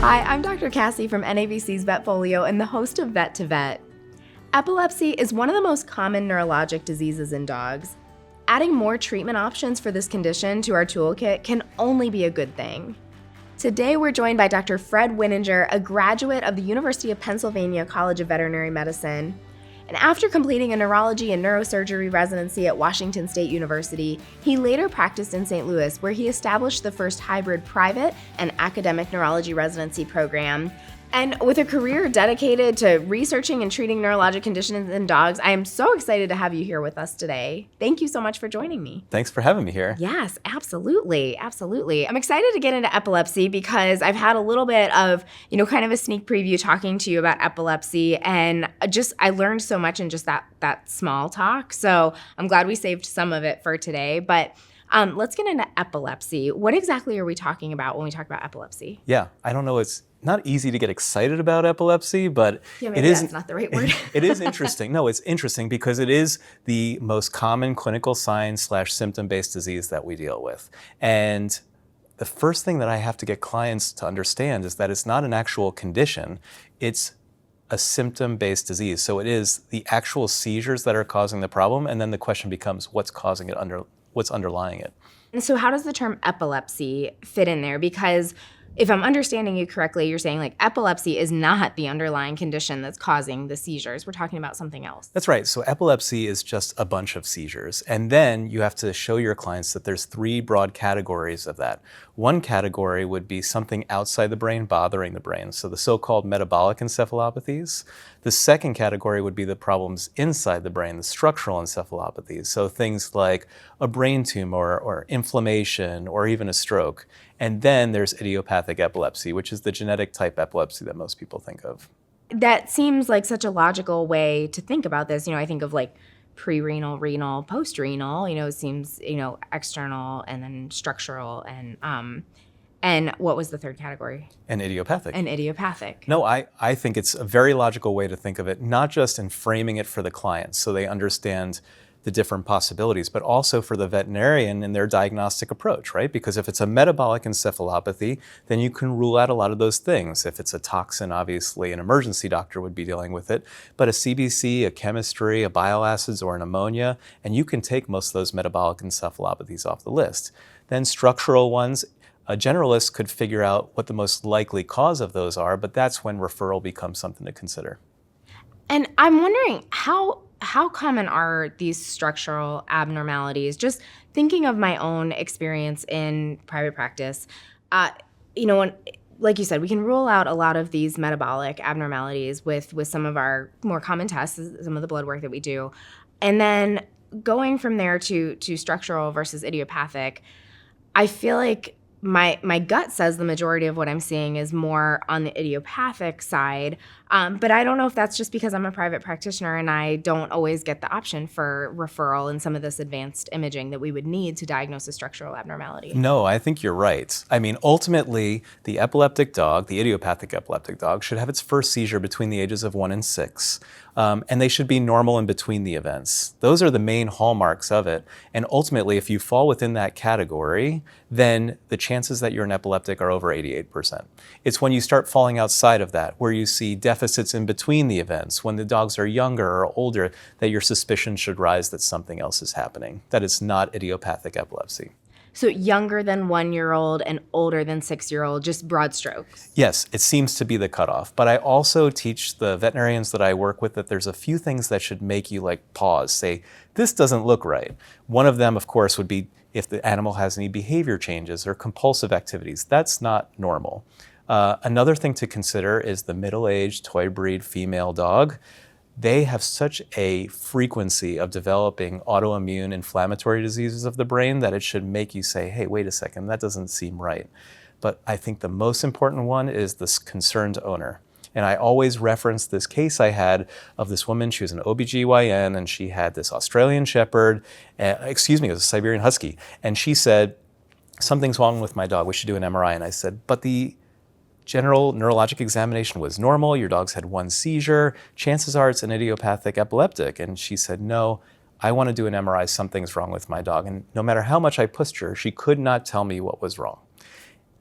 Hi, I'm Dr. Cassie from NAVC's Vetfolio and the host of Vet2Vet. Epilepsy is one of the most common neurologic diseases in dogs. Adding more treatment options for this condition to our toolkit can only be a good thing. Today, we're joined by Dr. Fred Winninger, a graduate of the University of Pennsylvania College of Veterinary Medicine. And after completing a neurology and neurosurgery residency at Washington State University, he later practiced in St. Louis, where he established the first hybrid private and academic neurology residency program. And with a career dedicated to researching and treating neurologic conditions in dogs, I am so excited to have you here with us today. Thank you so much for joining me. Thanks for having me here. Yes, absolutely. Absolutely. I'm excited to get into epilepsy because I've had a little bit of, kind of a sneak preview talking to you about epilepsy, and I learned so much in just that small talk. So I'm glad we saved some of it for today. But let's get into epilepsy. What exactly are we talking about when we talk about epilepsy? Yeah, I don't know. It's not easy to get excited about epilepsy, but maybe that's not the right word. It is interesting. No, it's interesting because it is the most common clinical sign/symptom-based disease that we deal with. And the first thing that I have to get clients to understand is that it's not an actual condition. It's a symptom-based disease. So it is the actual seizures that are causing the problem, and then the question becomes what's causing it, what's underlying it. And so how does the term epilepsy fit in there? Because if I'm understanding you correctly, you're saying epilepsy is not the underlying condition that's causing the seizures. We're talking about something else. That's right. So epilepsy is just a bunch of seizures. And then you have to show your clients that there's three broad categories of that. One category would be something outside the brain bothering the brain, so the so-called metabolic encephalopathies. The second category would be the problems inside the brain, the structural encephalopathies, so things like a brain tumor or inflammation or even a stroke. And then there's idiopathic epilepsy, which is the genetic type epilepsy that most people think of. That seems like such a logical way to think about this. I think of pre-renal, renal, post-renal. It seems, external and then structural and what was the third category? And idiopathic. And idiopathic. No, I think it's a very logical way to think of it, not just in framing it for the clients so they understand the different possibilities, but also for the veterinarian in their diagnostic approach, right? Because if it's a metabolic encephalopathy, then you can rule out a lot of those things. If it's a toxin, obviously an emergency doctor would be dealing with it, but a CBC, a chemistry, a bile acids, or an ammonia, and you can take most of those metabolic encephalopathies off the list. Then structural ones, a generalist could figure out what the most likely cause of those are, but that's when referral becomes something to consider. And I'm wondering how common are these structural abnormalities? Just thinking of my own experience in private practice, when, like you said, we can rule out a lot of these metabolic abnormalities with some of our more common tests, some of the blood work that we do. And then going from there to structural versus idiopathic, I feel like my gut says the majority of what I'm seeing is more on the idiopathic side, but I don't know if that's just because I'm a private practitioner and I don't always get the option for referral and some of this advanced imaging that we would need to diagnose a structural abnormality. No, I think you're right. I mean, ultimately, the epileptic dog, the idiopathic epileptic dog, should have its first seizure between the ages of 1 and 6. And they should be normal in between the events. Those are the main hallmarks of it. And ultimately, if you fall within that category, then the chances that you're an epileptic are over 88%. It's when you start falling outside of that, where you see deficits in between the events, when the dogs are younger or older, that your suspicion should rise that something else is happening, that it's not idiopathic epilepsy. So younger than 1-year-old and older than 6-year-old, just broad strokes. Yes, it seems to be the cutoff. But I also teach the veterinarians that I work with that there's a few things that should make you pause, say, this doesn't look right. One of them, of course, would be if the animal has any behavior changes or compulsive activities. That's not normal. Another thing to consider is the middle-aged toy breed female dog. They have such a frequency of developing autoimmune inflammatory diseases of the brain that it should make you say, hey, wait a second, that doesn't seem right. But I think the most important one is this concerned owner. And I always reference this case I had of this woman. She was an OBGYN and she had this Australian Shepherd, it was a Siberian Husky. And she said, something's wrong with my dog, we should do an MRI. And I said, but the general neurologic examination was normal, your dog's had 1 seizure, chances are it's an idiopathic epileptic. And she said, no, I want to do an MRI, something's wrong with my dog. And no matter how much I pushed her, she could not tell me what was wrong.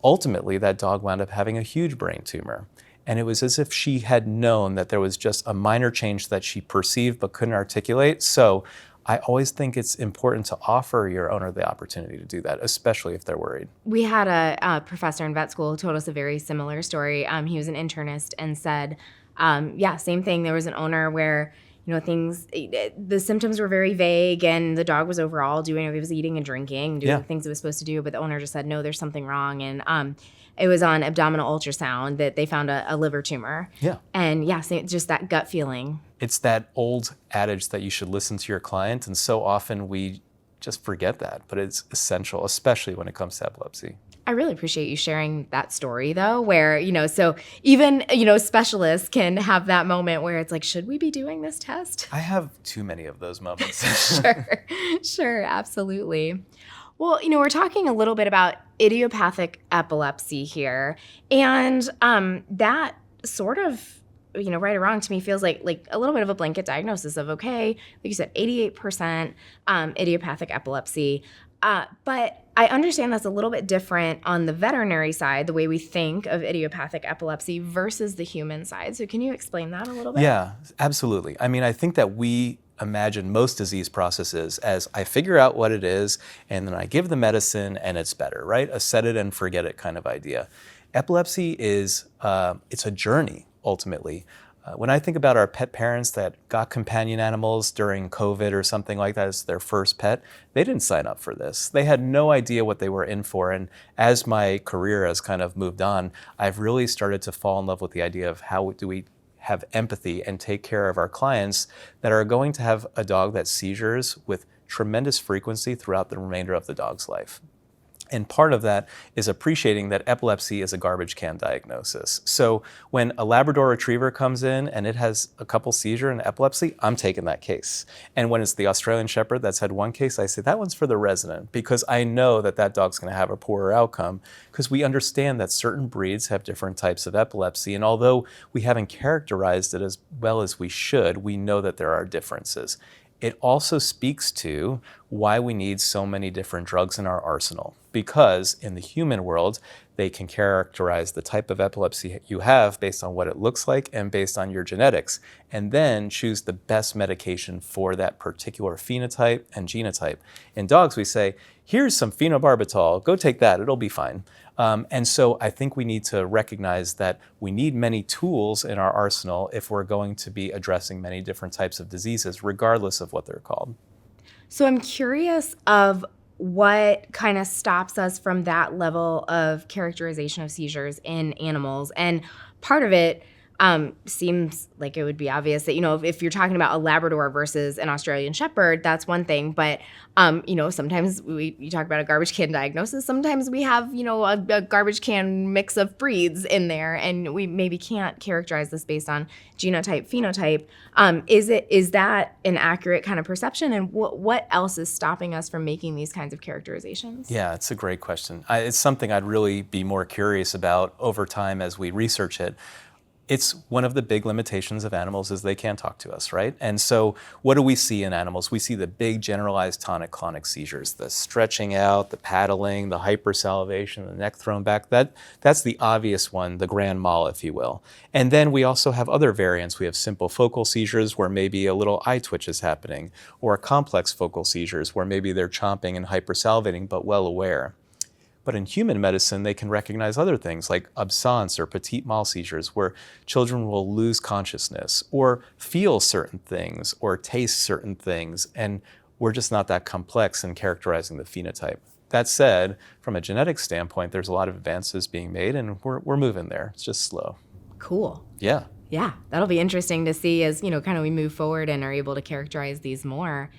ultimately that dog wound up having a huge brain tumor. And it was as if she had known that there was just a minor change that she perceived but couldn't articulate. So I always think it's important to offer your owner the opportunity to do that, especially if they're worried. We had a professor in vet school who told us a very similar story. He was an internist and said, yeah, same thing. There was an owner where, the symptoms were very vague and the dog was overall doing, he was eating and drinking, doing the things it was supposed to do, but the owner just said, no, there's something wrong. And it was on abdominal ultrasound that they found a liver tumor. Yeah. And just that gut feeling. It's that old adage that you should listen to your client, and so often we just forget that, but it's essential, especially when it comes to epilepsy. I really appreciate you sharing that story, though, where, so even, specialists can have that moment where it's like, should we be doing this test? I have too many of those moments. Sure, absolutely. Well, we're talking a little bit about idiopathic epilepsy here, and that sort of, right or wrong to me feels like a little bit of a blanket diagnosis of, okay, like you said, 88% idiopathic epilepsy. But I understand that's a little bit different on the veterinary side, the way we think of idiopathic epilepsy versus the human side. So can you explain that a little bit? Yeah, absolutely. I mean, I think that we imagine most disease processes as I figure out what it is and then I give the medicine and it's better, right? A set it and forget it kind of idea. Epilepsy is, it's a journey ultimately. When I think about our pet parents that got companion animals during COVID or something like that as their first pet, they didn't sign up for this. They had no idea what they were in for. And as my career has kind of moved on, I've really started to fall in love with the idea of how do we have empathy and take care of our clients that are going to have a dog that seizures with tremendous frequency throughout the remainder of the dog's life. And part of that is appreciating that epilepsy is a garbage can diagnosis. So when a Labrador Retriever comes in and it has a couple seizure and epilepsy, I'm taking that case. And when it's the Australian Shepherd that's had one case, I say that one's for the resident because I know that that dog's going to have a poorer outcome because we understand that certain breeds have different types of epilepsy. And although we haven't characterized it as well as we should, we know that there are differences. It also speaks to why we need so many different drugs in our arsenal, because in the human world, they can characterize the type of epilepsy you have based on what it looks like and based on your genetics, and then choose the best medication for that particular phenotype and genotype. In dogs, we say, here's some phenobarbital, go take that, it'll be fine. And so I think we need to recognize that we need many tools in our arsenal if we're going to be addressing many different types of diseases, regardless of what they're called. So I'm curious of what kind of stops us from that level of characterization of seizures in animals. And part of it seems like it would be obvious that, if you're talking about a Labrador versus an Australian Shepherd, that's one thing. But, sometimes you talk about a garbage can diagnosis. Sometimes we have, a garbage can mix of breeds in there, and we maybe can't characterize this based on genotype, phenotype. Is that an accurate kind of perception? And what else is stopping us from making these kinds of characterizations? Yeah, it's a great question. It's something I'd really be more curious about over time as we research it. It's one of the big limitations of animals is they can't talk to us, right? And so what do we see in animals? We see the big generalized tonic-clonic seizures, the stretching out, the paddling, the hypersalivation, the neck thrown back. That's the obvious one, the grand mal, if you will. And then we also have other variants. We have simple focal seizures where maybe a little eye twitch is happening, or complex focal seizures where maybe they're chomping and hypersalivating but well aware. But in human medicine, they can recognize other things like absence or petit mal seizures, where children will lose consciousness or feel certain things or taste certain things, and we're just not that complex in characterizing the phenotype. That said, from a genetic standpoint, there's a lot of advances being made, and we're moving there. It's just slow. Cool. Yeah. Yeah, that'll be interesting to see as, kind of we move forward and are able to characterize these more.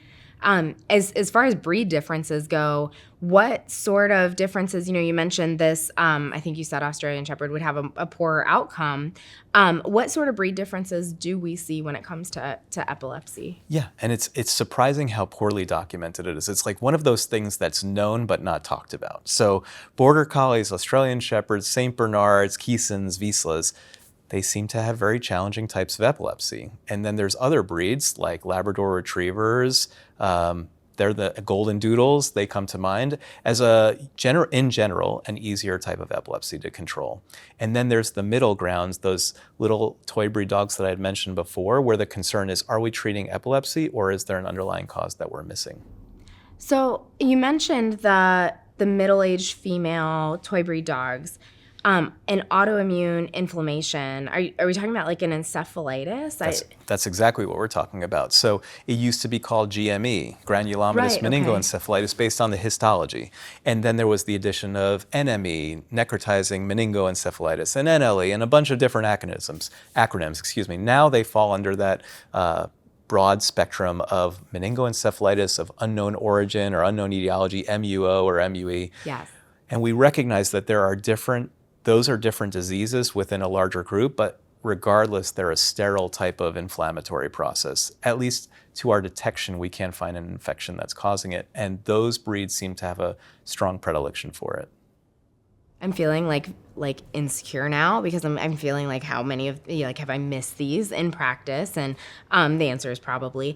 As far as breed differences go, what sort of differences, you mentioned this, I think you said Australian Shepherd would have a poorer outcome. What sort of breed differences do we see when it comes to epilepsy? Yeah, and it's surprising how poorly documented it is. It's like one of those things that's known but not talked about. So Border Collies, Australian Shepherds, St. Bernards, Keesons, Vizslas, they seem to have very challenging types of epilepsy. And then there's other breeds like Labrador Retrievers They're the golden doodles. They come to mind as in general, an easier type of epilepsy to control. And then there's the middle grounds, those little toy breed dogs that I had mentioned before, where the concern is, are we treating epilepsy or is there an underlying cause that we're missing? So you mentioned the middle-aged female toy breed dogs. An autoimmune inflammation. Are we talking about like an encephalitis? That's exactly what we're talking about. So it used to be called GME, granulomatous meningoencephalitis, based on the histology. And then there was the addition of NME, necrotizing meningoencephalitis, and NLE, and a bunch of different acronyms. Now they fall under that broad spectrum of meningoencephalitis of unknown origin or unknown etiology, MUO or MUE. Yes. And we recognize that those are different diseases within a larger group, but regardless, they're a sterile type of inflammatory process. At least to our detection, we can't find an infection that's causing it. And those breeds seem to have a strong predilection for it. I'm feeling like insecure now because I'm feeling like how many of have I missed these in practice? And the answer is probably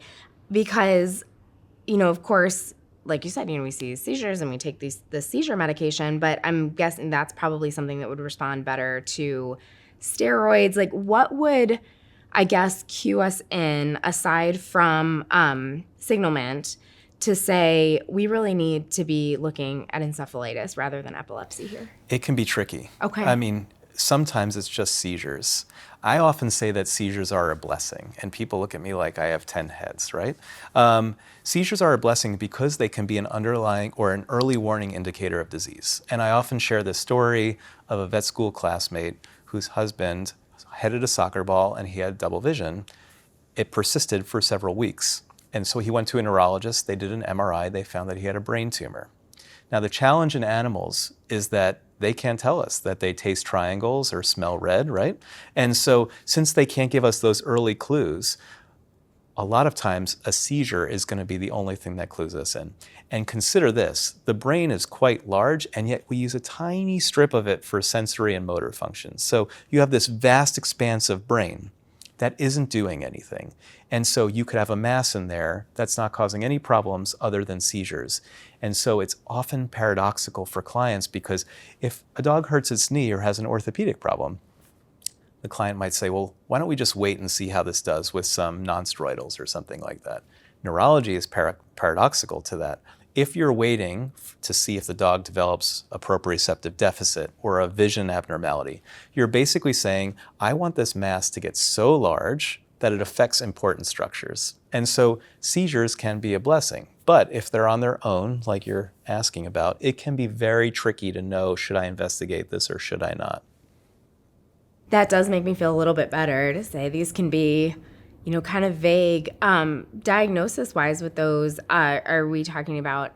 because, of course, like you said, we see seizures and we take the seizure medication, but I'm guessing that's probably something that would respond better to steroids. Like, what would, I guess, cue us in, aside from signalment, to say we really need to be looking at encephalitis rather than epilepsy here? It can be tricky. Okay. I mean, sometimes it's just seizures. I often say that seizures are a blessing, and people look at me like I have 10 heads, right? Seizures are a blessing because they can be an underlying or an early warning indicator of disease. And I often share this story of a vet school classmate whose husband headed a soccer ball and he had double vision. It persisted for several weeks. And so he went to a neurologist, they did an MRI, they found that he had a brain tumor. Now the challenge in animals is that they can't tell us that they taste triangles or smell red, right? And so since they can't give us those early clues, a lot of times a seizure is going to be the only thing that clues us in. And consider this, the brain is quite large and yet we use a tiny strip of it for sensory and motor functions. So you have this vast expanse of brain that isn't doing anything. And so you could have a mass in there that's not causing any problems other than seizures. And so it's often paradoxical for clients because if a dog hurts its knee or has an orthopedic problem, the client might say, well, why don't we just wait and see how this does with some non-steroidals or something like that. Neurology is paradoxical to that. If you're waiting to see if the dog develops a proprioceptive deficit or a vision abnormality, you're basically saying, I want this mass to get so large that it affects important structures. And so seizures can be a blessing. But if they're on their own, like you're asking about, it can be very tricky to know, should I investigate this or should I not? That does make me feel a little bit better to say these can be, kind of vague. Diagnosis-wise with those, are we talking about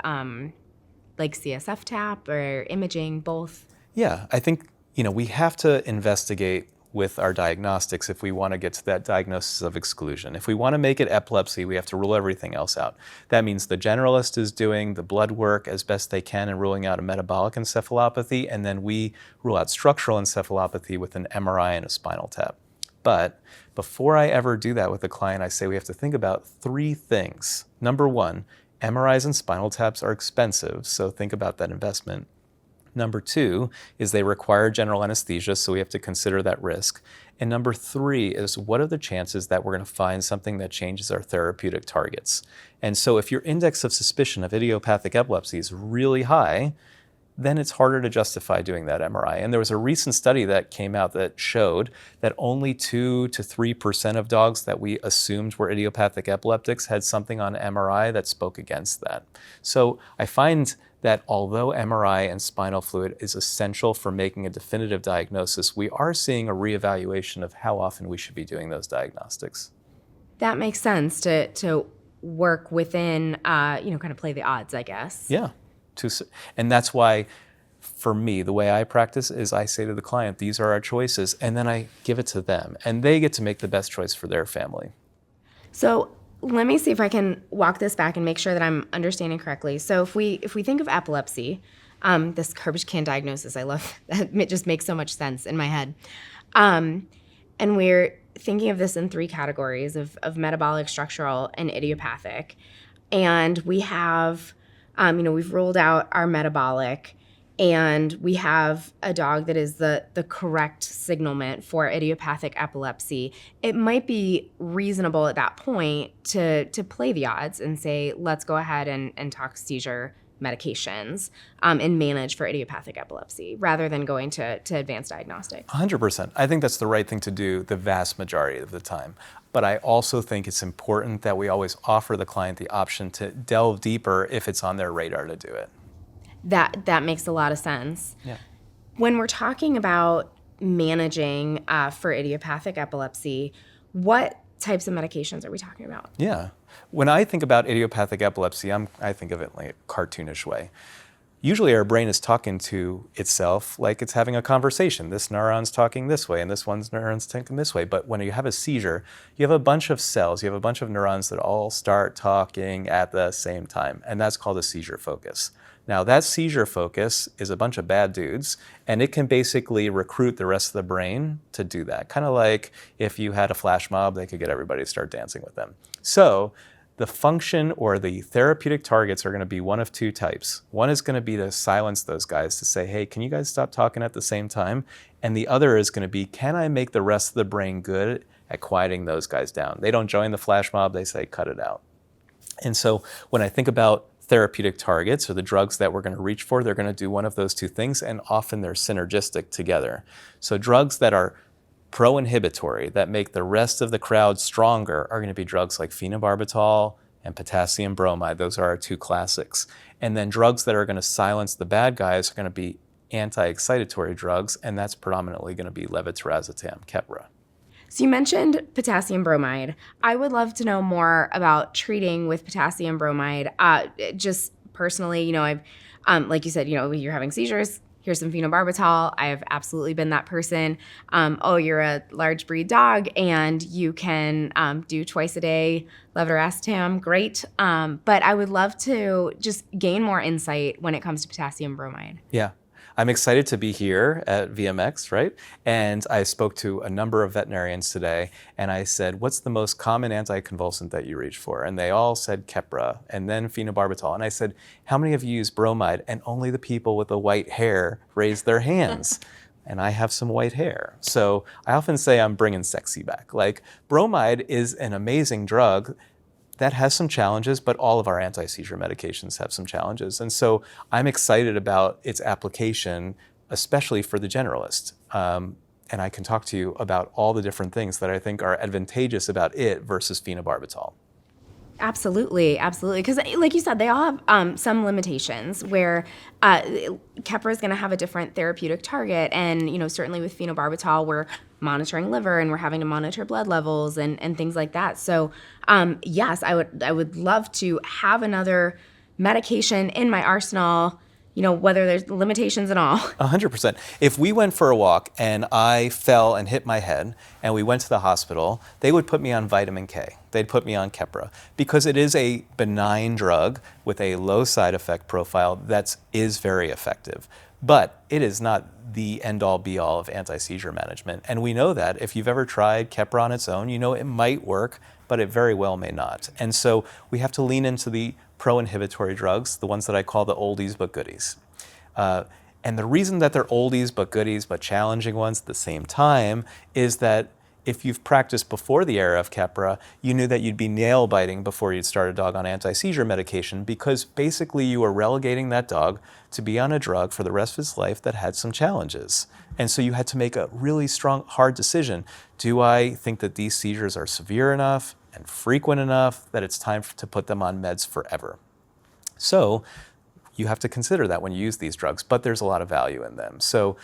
like CSF tap or imaging, both? Yeah, I think, we have to investigate with our diagnostics if we want to get to that diagnosis of exclusion. If we want to make it epilepsy, we have to rule everything else out. That means the generalist is doing the blood work as best they can and ruling out a metabolic encephalopathy, and then we rule out structural encephalopathy with an MRI and a spinal tap. But before I ever do that with a client, I say we have to think about 3 things. Number 1, MRIs and spinal taps are expensive, so think about that investment. Number 2 is they require general anesthesia, so we have to consider that risk. And number 3 is what are the chances that we're going to find something that changes our therapeutic targets? And so if your index of suspicion of idiopathic epilepsy is really high, then it's harder to justify doing that MRI. And there was a recent study that came out that showed that only 2 to 3% of dogs that we assumed were idiopathic epileptics had something on MRI that spoke against that. So I find that although MRI and spinal fluid is essential for making a definitive diagnosis, we are seeing a reevaluation of how often we should be doing those diagnostics. That makes sense to work within, kind of play the odds, I guess. Yeah. And that's why, for me, the way I practice is I say to the client, these are our choices, and then I give it to them. And they get to make the best choice for their family. So let me see if I can walk this back and make sure that I'm understanding correctly. So if we think of epilepsy, this garbage can diagnosis, I love that. It just makes so much sense in my head. And we're thinking of this in 3 categories of metabolic, structural, and idiopathic. and we have, we've rolled out our metabolic, and we have a dog that is the correct signalment for idiopathic epilepsy, it might be reasonable at that point to play the odds and say, let's go ahead and talk seizure medications and manage for idiopathic epilepsy rather than going to advanced diagnostic. 100%. I think that's the right thing to do the vast majority of the time. But I also think it's important that we always offer the client the option to delve deeper if it's on their radar to do it. That makes a lot of sense. Yeah. When we're talking about managing for idiopathic epilepsy, what types of medications are we talking about? Yeah. When I think about idiopathic epilepsy, I think of it like a cartoonish way. Usually our brain is talking to itself like it's having a conversation. This neuron's talking this way and this one's neuron's talking this way. But when you have a seizure, you have a bunch of cells, you have a bunch of neurons that all start talking at the same time. And that's called a seizure focus. Now that seizure focus is a bunch of bad dudes, and it can basically recruit the rest of the brain to do that. Kind of like if you had a flash mob, they could get everybody to start dancing with them. So the function or the therapeutic targets are going to be one of two types. One is going to be to silence those guys, to say, hey, can you guys stop talking at the same time? And the other is going to be, can I make the rest of the brain good at quieting those guys down? They don't join the flash mob, they say, cut it out. And so when I think about therapeutic targets or the drugs that we're going to reach for, they're going to do one of those two things, and often they're synergistic together. So drugs that are pro-inhibitory, that make the rest of the crowd stronger, are going to be drugs like phenobarbital and potassium bromide. Those are our two classics. And then drugs that are going to silence the bad guys are going to be anti-excitatory drugs, and that's predominantly going to be levetiracetam, Keppra. So you mentioned potassium bromide. I would love to know more about treating with potassium bromide. Just personally, I've, like you said, you're having seizures. Here's some phenobarbital. I have absolutely been that person. You're a large breed dog and you can do twice a day levetiracetam. Great. But I would love to just gain more insight when it comes to potassium bromide. Yeah. I'm excited to be here at VMX, right? And I spoke to a number of veterinarians today, and I said, what's the most common anticonvulsant that you reach for? And they all said Keppra, and then phenobarbital. And I said, how many of you use bromide? And only the people with the white hair raised their hands. And I have some white hair. So I often say I'm bringing sexy back. Like, bromide is an amazing drug that has some challenges, but all of our anti-seizure medications have some challenges. And so I'm excited about its application, especially for the generalist. And I can talk to you about all the different things that I think are advantageous about it versus phenobarbital. Absolutely. Because like you said, they all have some limitations where Keppra is going to have a different therapeutic target. And, certainly with phenobarbital, we're monitoring liver and we're having to monitor blood levels and things like that. So yes, I would love to have another medication in my arsenal, whether there's limitations at all. 100%. If we went for a walk and I fell and hit my head and we went to the hospital, they would put me on vitamin K. They'd put me on Keppra because it is a benign drug with a low side effect profile that is very effective. But it is not the end-all be-all of anti-seizure management. And we know that if you've ever tried Keppra on its own, it might work, but it very well may not. And so we have to lean into the pro-inhibitory drugs, the ones that I call the oldies but goodies. And the reason that they're oldies but goodies but challenging ones at the same time is that if you've practiced before the era of Keppra, you knew that you'd be nail biting before you'd start a dog on anti-seizure medication because basically you were relegating that dog to be on a drug for the rest of his life that had some challenges. And so you had to make a really strong, hard decision. Do I think that these seizures are severe enough and frequent enough that it's time to put them on meds forever? So you have to consider that when you use these drugs, but there's a lot of value in them. So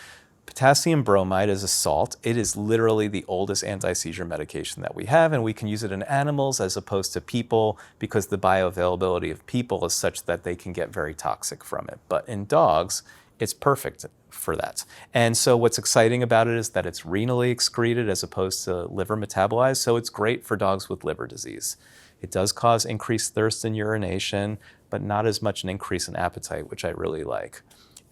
potassium bromide is a salt. It is literally the oldest anti-seizure medication that we have, and we can use it in animals as opposed to people because the bioavailability of people is such that they can get very toxic from it. But in dogs, it's perfect for that. And so what's exciting about it is that it's renally excreted as opposed to liver metabolized, so it's great for dogs with liver disease. It does cause increased thirst and urination, but not as much an increase in appetite, which I really like.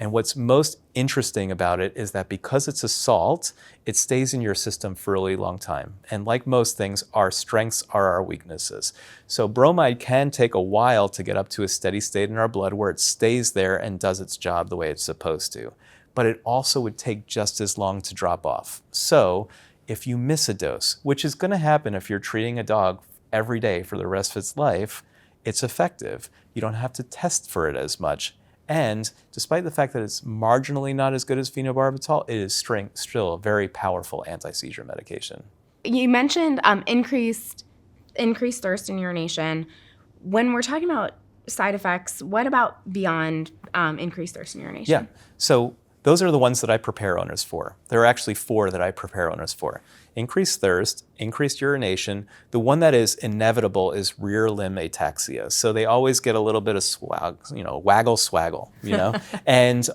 And what's most interesting about it is that because it's a salt, it stays in your system for a really long time. And like most things, our strengths are our weaknesses. So bromide can take a while to get up to a steady state in our blood where it stays there and does its job the way it's supposed to. But it also would take just as long to drop off. So if you miss a dose, which is going to happen if you're treating a dog every day for the rest of its life, it's effective. You don't have to test for it as much. And despite the fact that it's marginally not as good as phenobarbital, it is still a very powerful anti-seizure medication. You mentioned increased thirst and urination. When we're talking about side effects, what about beyond increased thirst and urination? Yeah, so those are the ones that I prepare owners for. There are actually 4 that I prepare owners for. Increased thirst, increased urination. The one that is inevitable is rear limb ataxia. So they always get a little bit of waggle swaggle, And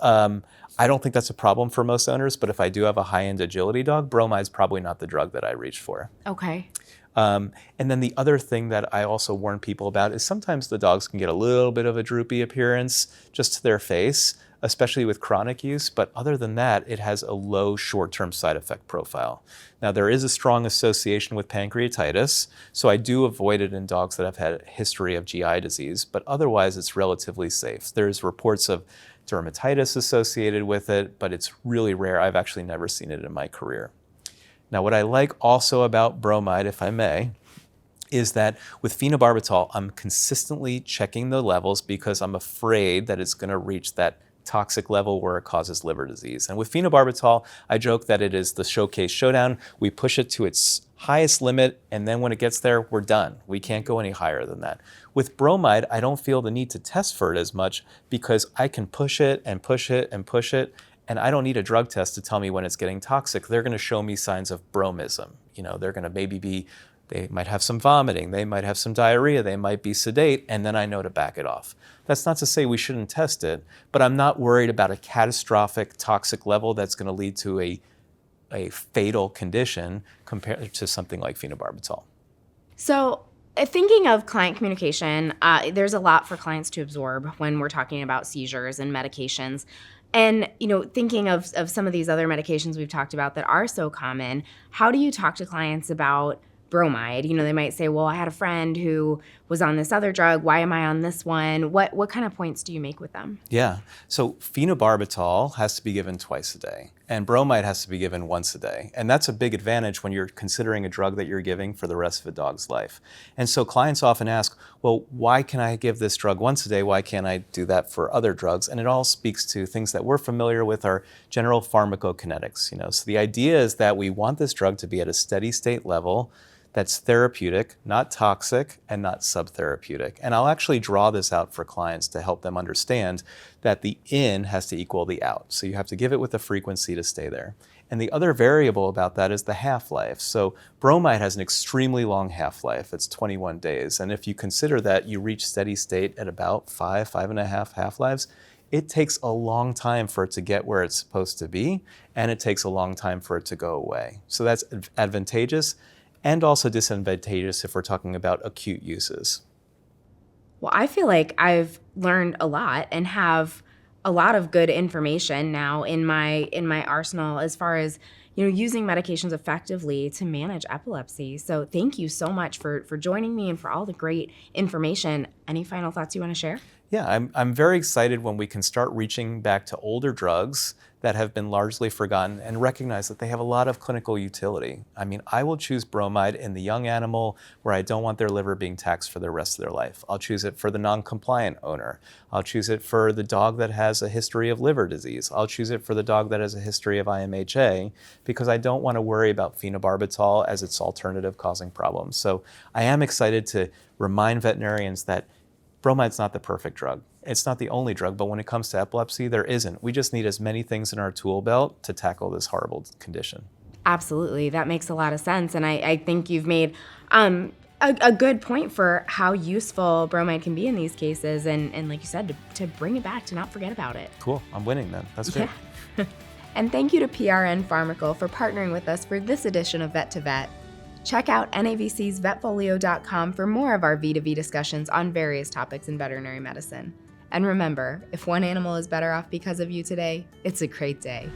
I don't think that's a problem for most owners, but if I do have a high-end agility dog, bromide's probably not the drug that I reach for. Okay. And then the other thing that I also warn people about is sometimes the dogs can get a little bit of a droopy appearance just to their face, especially with chronic use, but other than that, it has a low short-term side effect profile. Now, there is a strong association with pancreatitis, so I do avoid it in dogs that have had a history of GI disease, but otherwise it's relatively safe. There's reports of dermatitis associated with it, but it's really rare. I've actually never seen it in my career. Now, what I like also about bromide, if I may, is that with phenobarbital, I'm consistently checking the levels because I'm afraid that it's going to reach that toxic level where it causes liver disease. And with phenobarbital, I joke that it is the showcase showdown. We push it to its highest limit, and then when it gets there, we're done. We can't go any higher than that. With bromide, I don't feel the need to test for it as much because I can push it and push it and push it, and I don't need a drug test to tell me when it's getting toxic. They're going to show me signs of bromism. They're going to they might have some vomiting, they might have some diarrhea, they might be sedate, and then I know to back it off. That's not to say we shouldn't test it, but I'm not worried about a catastrophic toxic level that's going to lead to a fatal condition compared to something like phenobarbital. So thinking of client communication, there's a lot for clients to absorb when we're talking about seizures and medications. And, thinking of some of these other medications we've talked about that are so common, how do you talk to clients about bromide? They might say, well, I had a friend who was on this other drug. Why am I on this one? What kind of points do you make with them? Yeah. So phenobarbital has to be given twice a day, and bromide has to be given once a day. And that's a big advantage when you're considering a drug that you're giving for the rest of a dog's life. And so clients often ask, well, why can I give this drug once a day? Why can't I do that for other drugs? And it all speaks to things that we're familiar with, our general pharmacokinetics. So the idea is that we want this drug to be at a steady state level that's therapeutic, not toxic, and not subtherapeutic. And I'll actually draw this out for clients to help them understand that the in has to equal the out. So you have to give it with a frequency to stay there. And the other variable about that is the half-life. So bromide has an extremely long half-life. It's 21 days. And if you consider that you reach steady state at about 5.5 half-lives, it takes a long time for it to get where it's supposed to be, and it takes a long time for it to go away. So that's advantageous and also disadvantageous if we're talking about acute uses. Well, I feel like I've learned a lot and have a lot of good information now in my arsenal as far as using medications effectively to manage epilepsy. So thank you so much for joining me and for all the great information. Any final thoughts you want to share? Yeah, I'm very excited when we can start reaching back to older drugs that have been largely forgotten and recognize that they have a lot of clinical utility. I will choose bromide in the young animal where I don't want their liver being taxed for the rest of their life. I'll choose it for the non-compliant owner. I'll choose it for the dog that has a history of liver disease. I'll choose it for the dog that has a history of IMHA because I don't want to worry about phenobarbital as its alternative causing problems. So I am excited to remind veterinarians that bromide's not the perfect drug. It's not the only drug, but when it comes to epilepsy, there isn't. We just need as many things in our tool belt to tackle this horrible condition. Absolutely. That makes a lot of sense. And I think you've made a good point for how useful bromide can be in these cases. And like you said, to bring it back, to not forget about it. Cool. I'm winning then. That's great. Yeah. And thank you to PRN Pharmacal for partnering with us for this edition of Vet2Vet. Check out NAVC's vetfolio.com for more of our V2V discussions on various topics in veterinary medicine. And remember, if one animal is better off because of you today, it's a great day.